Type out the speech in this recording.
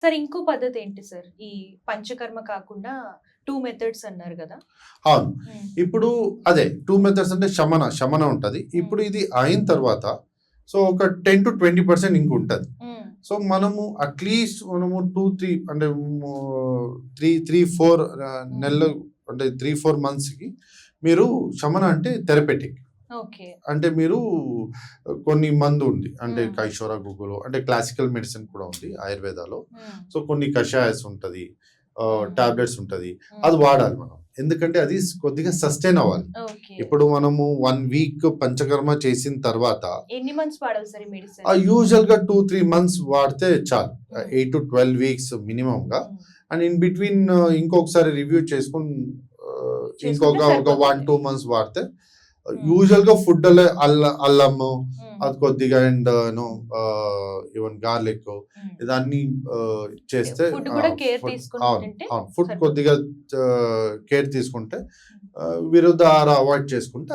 Sir ఇంకో పద్ధతి ఏంటి సార్? ఈ పంచకర్మ కాకుండా 2 మెథడ్స్ అన్నారు గదా! అవును. హ్మ్. ఇప్పుడు అదే 2 మెథడ్స్ అంటే శమన ఉంటది. ఇప్పుడు ఇది అయిన తర్వాత సో ఒక 10-20% ఇంకుంటది. హ్మ్. సో మనము అట్‌లీస్ట్ మనము 2, 3 అంటే 4 నెలలు అంటే 3, 4 మంత్స్‌కి మీరు శమన అంటే థెరపెటిక్. ఓకే. అంటే మీరు కొన్ని మందు ఉంది. అంటే హ్మ్. కైషోరా గుగ్గులో అంటే క్లాసికల్ మెడిసిన్ కూడా ఉంది ఆయుర్వేదాలో. హ్మ్. సో కొన్ని కషాయాస్ ఉంటది. హ్మ్. టాబ్లెట్స్ ఉంటది. హ్మ్. అది వాడాలి మనం. ఎందుకంటే అది కొద్దిగా సస్టైన్ అవ్వాలి. ఓకే. ఇప్పుడు మనము 1 వీక్ పంచకర్మ చేసిన తర్వాత ఎన్ని మంత్స్ వాడాలి సార్ ఈ మెడిసిన్? యూజువల్‌గా 2, 3 మంత్స్ వాడితే చాలు. హ్మ్. 8-12 వీక్స్ మినిమమ్‌గా. హ్మ్. అండ్ ఇన్ బిట్వీన్ ఇంకొకసారి రివ్యూ చేసుకొని చేసుకుంటే ఇంకొక సరిపోతుంది. 1, 2 మంత్స్ వాడితే హ్మ్. యూజువల్‌గా ఫుడ్‌లో అల్లము హ్మ్. అది కొద్దిగా అండ్ ఈవెన్ గార్లిక్ హ్మ్. ఇదన్నీ చేస్తే ఫుడ్ కూడా కేర్ ఫుడ్ తీసుకొని అవును. తింటే అవును. ఫుడ్ సరిపోతుంది. కొద్దిగా కేర్ తీసుకుంటే హ్మ్. విరుద్ధ ఆహారం అవాయిడ్ చేసుకుంటే